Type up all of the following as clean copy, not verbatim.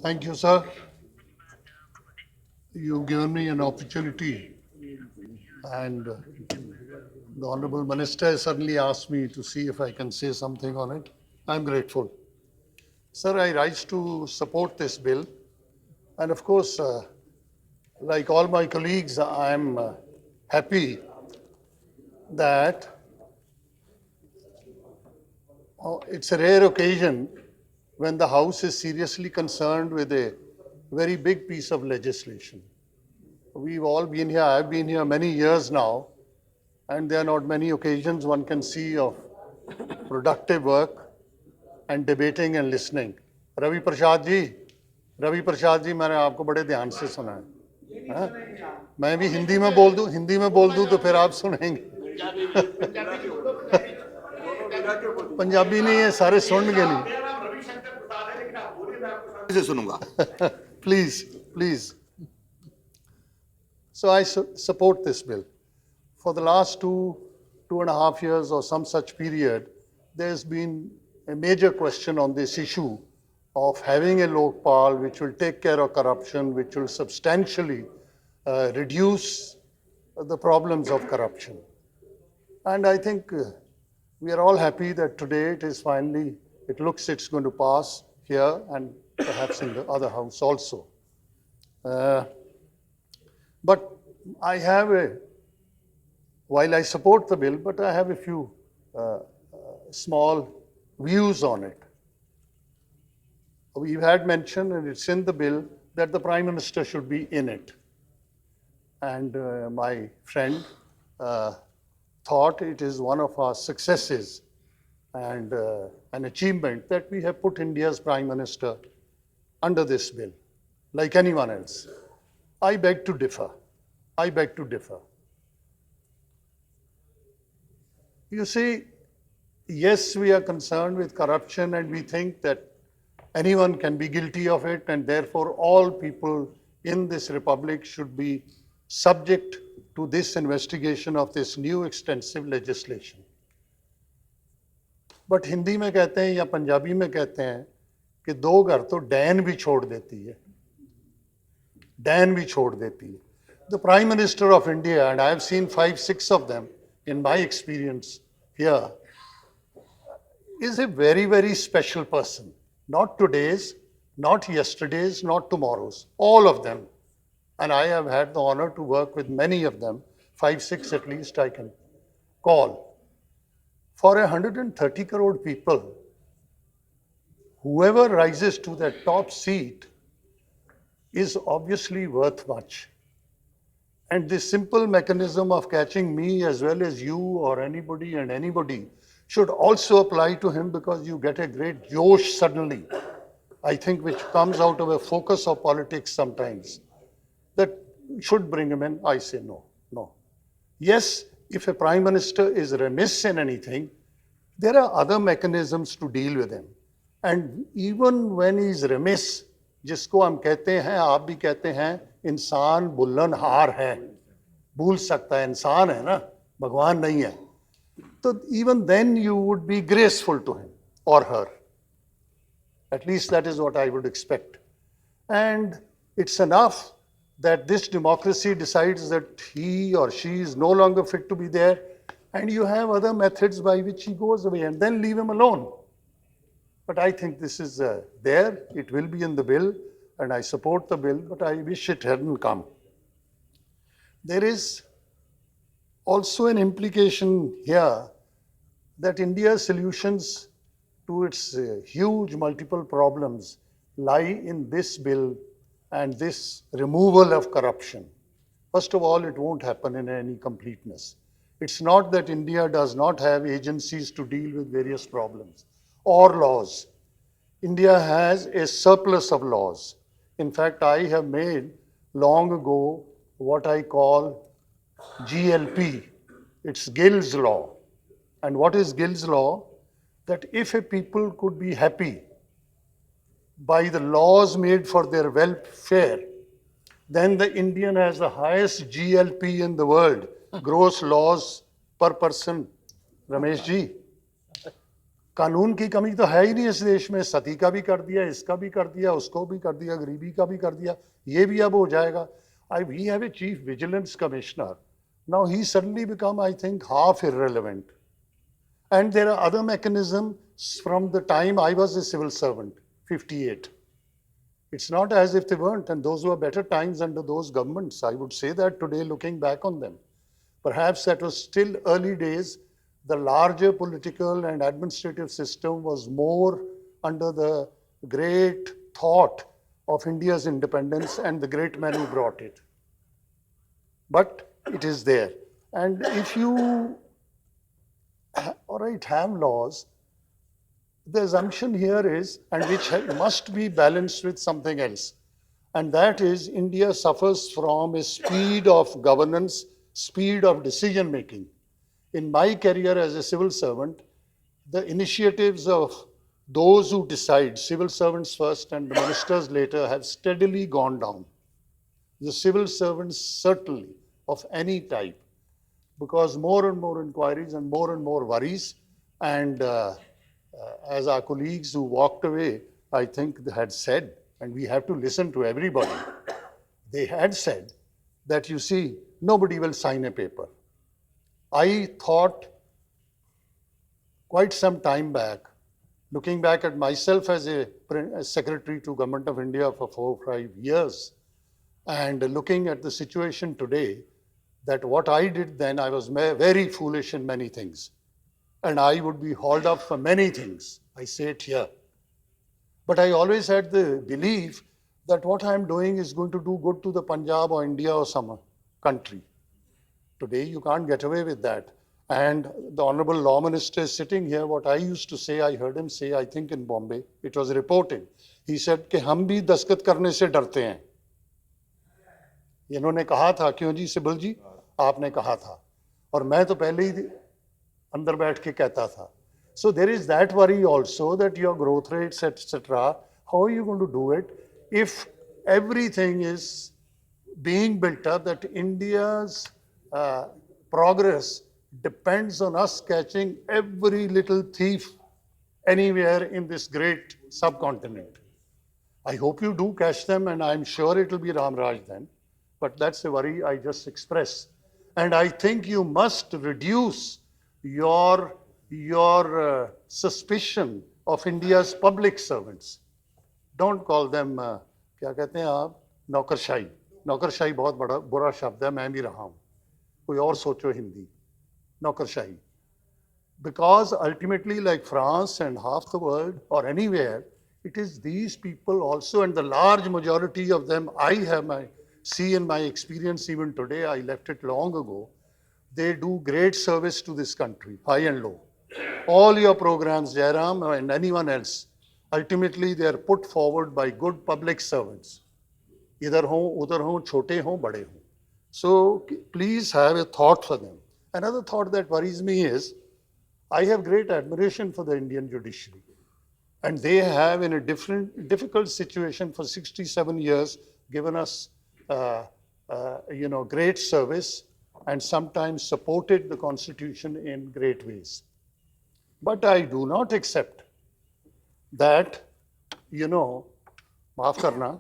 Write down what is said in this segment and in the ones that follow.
Thank you, sir. You've given me an opportunity, and the Honorable Minister certainly asked me to see if I can say something on it. I'm grateful. Sir, I rise to support this bill, and of course, like all my colleagues, I'm happy that it's a rare occasion when the House is seriously concerned with a very big piece of legislation. We've all been here, I've been here many years now, and there are not many occasions one can see of productive work and debating and listening. Ravi Prasad ji Ravi Prasad ji मैंने आपको बड़े ध्यान से सुना है मैं भी हिंदी में बोल दूं तो फिर आप सुनेंगे पंजाबी नहीं है सारे सुनेंगे नहीं से सुनूंगा please please So I support this bill. For the last 2.5 years or some such period, there's been a major question on this issue of having a Lokpal which will take care of corruption, which will substantially reduce the problems of corruption. And I think we are all happy that today it looks it's going to pass here and perhaps in the other house also. But while I support the bill, but I have a few small views on it. We've had mention, and it's in the bill, that the Prime Minister should be in it. And my friend thought it is one of our successes and an achievement that we have put India's Prime Minister under this bill, like anyone else. I beg to differ. You see, yes, we are concerned with corruption and we think that anyone can be guilty of it, and therefore all people in this republic should be subject to this investigation of this new extensive legislation. But Hindi में कहते हैं या पंजाबी में कहते हैं कि दो घर तो डैन भी छोड़ देती है. The Prime Minister of India, and I have seen 5-6 of them in my experience here, is a very, very special person. Not today's, not yesterday's, not tomorrow's, all of them. And I have had the honor to work with many of them, 5-6 at least I can call. For 130 crore people, whoever rises to that top seat is obviously worth much. And this simple mechanism of catching me as well as you or anybody should also apply to him, because you get a great josh suddenly, I think, which comes out of a focus of politics sometimes, that should bring him in. I say no. Yes, if a Prime Minister is remiss in anything, there are other mechanisms to deal with him. And even when he is remiss, जिसको हम कहते हैं, आप भी कहते हैं, इंसान बुल्लनहार है, भूल सकता है, इंसान है ना, भगवान नहीं है. So even then you would be graceful to him or her. At least that is what I would expect. And it's enough that this democracy decides that he or she is no longer fit to be there, and you have other methods by which he goes away, and then leave him alone. But I think this is there. It will be in the bill, and I support the bill, but I wish it hadn't come. There is also an implication here that India's solutions to its huge multiple problems lie in this bill and this removal of corruption. First of all, it won't happen in any completeness. It's not that India does not have agencies to deal with various problems or laws. India has a surplus of laws. In fact, I have made long ago what I call GLP. It's Gill's law. And what is Gill's law? That if a people could be happy by the laws made for their welfare, then the Indian has the highest GLP in the world, gross laws per person. Ramesh ji. कानून की कमी तो है ही नहीं इस देश में, सती का भी कर दिया, इसका भी कर दिया, उसको भी कर दिया, गरीबी का भी कर दिया, ये भी अब हो जाएगा. We have a chief vigilance commissioner. Now he's suddenly become, I think, half irrelevant. And there are other mechanisms from the time I was a civil servant, 58. It's not as if they weren't, and those were better times under those governments. I would say that today, looking back on them. Perhaps that was still early days. The larger political and administrative system was more under the great thought of India's independence and the great men who brought it. But it is there. And if you, all right, have laws, the assumption here is, and which must be balanced with something else, and that is India suffers from a speed of governance, speed of decision making. In my career as a civil servant, the initiatives of those who decide, civil servants first and the ministers later, have steadily gone down. The civil servants certainly of any type, because more and more inquiries and more worries, and as our colleagues who walked away, I think had said, and we have to listen to everybody, they had said that, you see, nobody will sign a paper. I thought quite some time back, looking back at myself as a secretary to Government of India for 4 or 5 years, and looking at the situation today, that what I did then, I was very foolish in many things. And I would be hauled up for many things. I say it here. But I always had the belief that what I'm doing is going to do good to the Punjab or India or some country. Today, you can't get away with that. And the Honorable Law Minister is sitting here. What I used to say, I heard him say, I think in Bombay, it was reporting. He said कि हम भी दस्तखत करने से डरते हैं. इन्होंने कहा था, क्यों जी सिब्बल जी, आपने कहा था. और मैं तो पहले ही अंदर बैठ के कहता था. So there is that worry also that your growth rates, etc., how are you going to do it if everything is being built up, that India's progress depends on us catching every little thief anywhere in this great subcontinent. I hope you do catch them, and I'm sure it will be Ram Raj then. But that's a worry I just express. And I think you must reduce your suspicion of India's public servants. Don't call them, क्या कहते हैं आप, नौकरशाही. नौकरशाही बहुत बड़ा बुरा शब्द है, मैं भी रहा हूँ. कोई और सोचो हिंदी. नौकरशाही. Because ultimately, like France and half the world or anywhere, it is these people also, and the large majority of them I see in my experience even today, I left it long ago, they do great service to this country, high and low. All your programs, Jairam and anyone else, ultimately they are put forward by good public servants. Idhar ho, udhar ho, chote ho, bade ho. So please have a thought for them. Another thought that worries me is, I have great admiration for the Indian judiciary. And they have, in a difficult situation for 67 years, given us great service and sometimes supported the Constitution in great ways. But I do not accept that, maaf karna,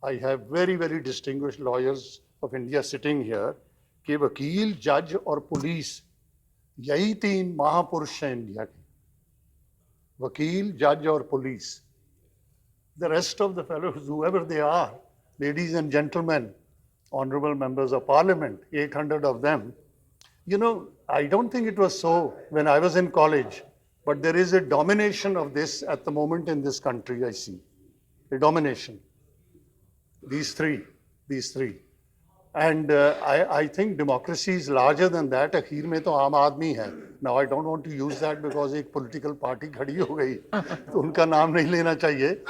I have very, very distinguished lawyers of India sitting here, कि वकील, जज और police, यही 3 महापुरुष हैं India के. वकील, जज और police. The rest of the fellows, whoever they are, ladies and gentlemen, honorable members of parliament, 800 of them, I don't think it was so when I was in college, but there is a domination of this at the moment in this country, I see. A domination. These three. And I think democracy is larger than that. आखिर में तो आम आदमी है. Now I don't want to use that because एक political party खड़ी हो गई, तो उनका नाम नहीं लेना चाहिए.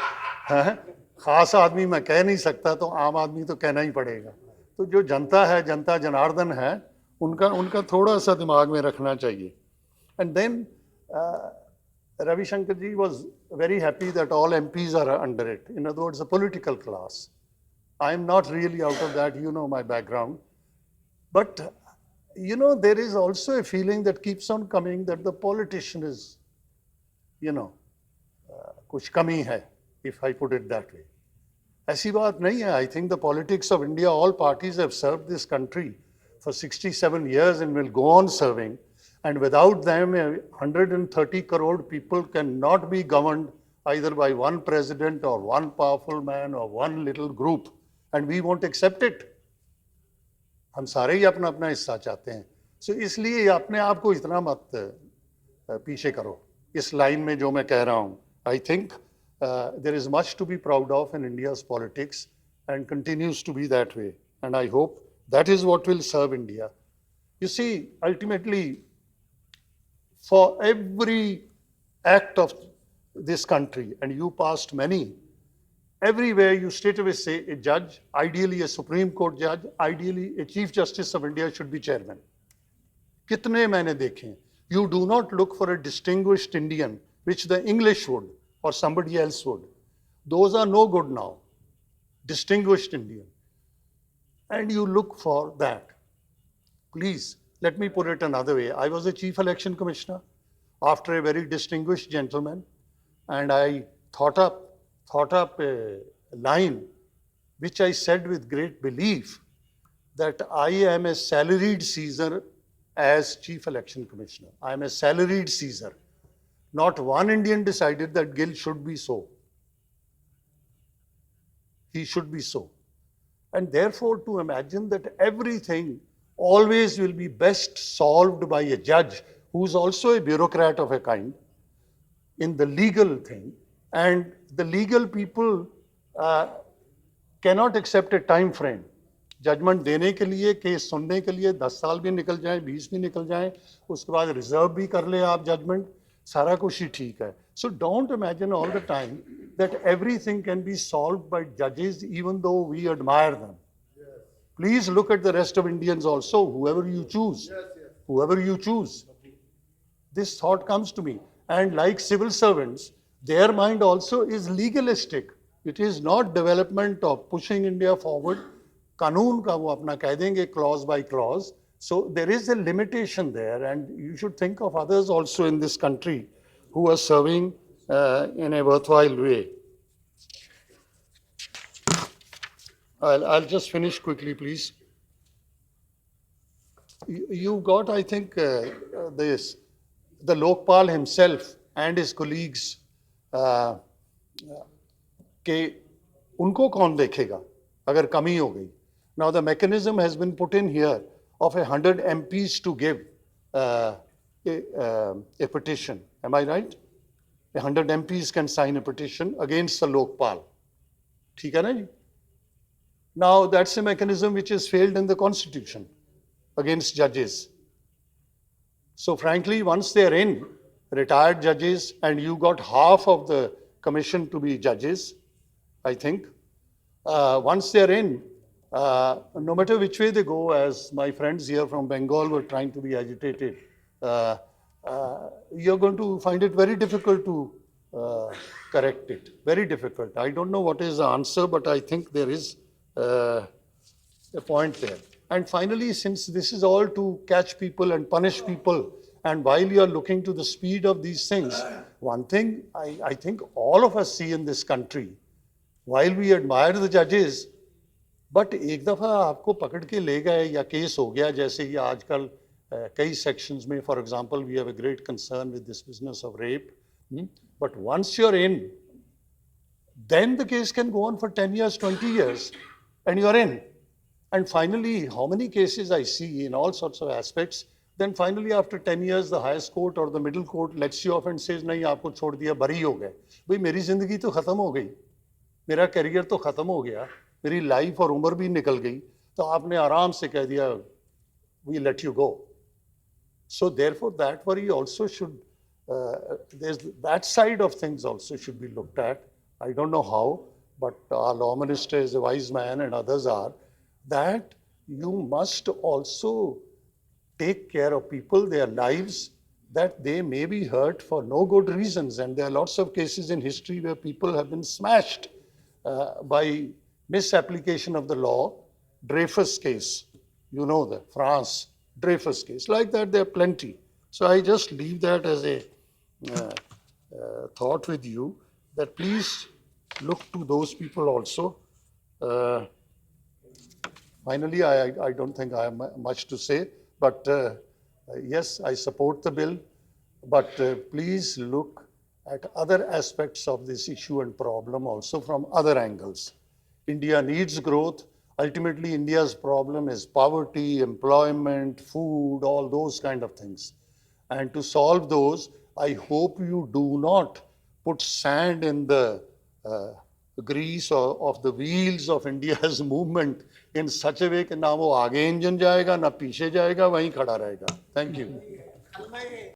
खास आदमी मैं कह नहीं सकता, तो आम आदमी तो कहना ही पड़ेगा. तो जो जनता है, जनता जनार्दन है, उनका थोड़ा सा दिमाग में रखना चाहिए. And then Ravi Shankar ji was very happy that all MPs are under it. In other words, the political class. I'm not really out of that, my background. But, there is also a feeling that keeps on coming that the politician is कुछ कमी है, if I put it that way. ऐसी बात नहीं है. I think the politics of India, all parties have served this country for 67 years and will go on serving. And without them, 130 crore people cannot be governed either by one president or one powerful man or one little group. And we won't accept it. हम सारे ही अपना अपना हिस्सा चाहते हैं. So इसलिए अपने आप को इतना मत पीछे करो इस लाइन में जो मैं कह रहा हूँ. I think there is much to be proud of in India's politics and continues to be that way. And I hope that is what will serve India. You see, ultimately, for every act of this country, and you passed many, everywhere you straight away say a judge, ideally a Supreme Court judge, ideally a Chief Justice of India should be chairman. कितने मैंने देखे. You do not look for a distinguished Indian, which the English would or somebody else would. Those are no good now. Distinguished Indian. And you look for that. Please, let me put it another way. I was a chief election commissioner after a very distinguished gentleman, and I thought up a line which I said with great belief that I am a salaried Caesar as chief election commissioner. I am a salaried Caesar. Not one Indian decided that Gill should be so. He should be so. And therefore, to imagine that everything always will be best solved by a judge who's also a bureaucrat of a kind in the legal thing, and the legal people cannot accept a time frame. Judgement देने के लिए, case सुनने के लिए 10 साल भी निकल जाए, 20 भी निकल जाए, उसके बाद रिजर्व भी कर ले आप जजमेंट, सारा कुछ ही ठीक है. So don't imagine all the time that everything can be solved by judges even though we admire them. Please look at the rest of Indians also, whoever you choose. Whoever you choose. This thought comes to me. And like civil servants, their mind also is legalistic. It is not development of pushing India forward. कानून का वो अपना कह देंगे clause by clause. So there is a limitation there, and you should think of others also in this country who are serving in a worthwhile way. I'll just finish quickly, please. You got, I think, the Lokpal himself and his colleagues के उनको कौन देखेगा अगर कमी हो गई. Now the mechanism has been put in here of 100 MPs to give a petition. Am I right? 100 MPs can sign a petition against the Lokpal. ठीक है ना जी? Now that's a mechanism which has failed in the constitution against judges. So frankly, once they're in, retired judges, and you got half of the commission to be judges, I think, once they're in, no matter which way they go, as my friends here from Bengal were trying to be agitated, you're going to find it very difficult to correct it. Very difficult. I don't know what is the answer, but I think there is a point there. And finally, since this is all to catch people and punish people, and while you are looking to the speed of these things, one thing I think all of us see in this country, while we admire the judges, but एक दफ़ा आपको पकड़ के ले गए या case हो गया, जैसे ये आजकल कई sections में, for example, we have a great concern with this business of rape. But once you're in, then the case can go on for 10 years, 20 years, and you're in. And finally, how many cases I see in all sorts of aspects, then finally after 10 years, the highest court or the middle court lets you off and says, नहीं आपको छोड़ दिया, बरी हो गए. भाई मेरी जिंदगी तो खत्म हो गई, मेरा करियर तो खत्म हो गया, मेरी लाइफ और उम्र भी निकल गई, तो आपने आराम से कह दिया, we let you go. So therefore, that worry also should, there's that side of things also should be looked at. I don't know how, but our law minister is a wise man and others are, that you must also take care of people, their lives, that they may be hurt for no good reasons. And there are lots of cases in history where people have been smashed by misapplication of the law. Dreyfus case, you know the France Dreyfus case. Like that, there are plenty. So I just leave that as thought with you that please look to those people also. Finally, I don't think I have much to say, but yes, I support the bill, but please look at other aspects of this issue and problem also from other angles. India needs growth. Ultimately, India's problem is poverty, employment, food, all those kind of things. And to solve those, I hope you do not put sand in the grease of the wheels of India's movement in such a way कि ना वो आगे engine जाएगा ना पीछे जाएगा वहीं खड़ा रहेगा. Thank you.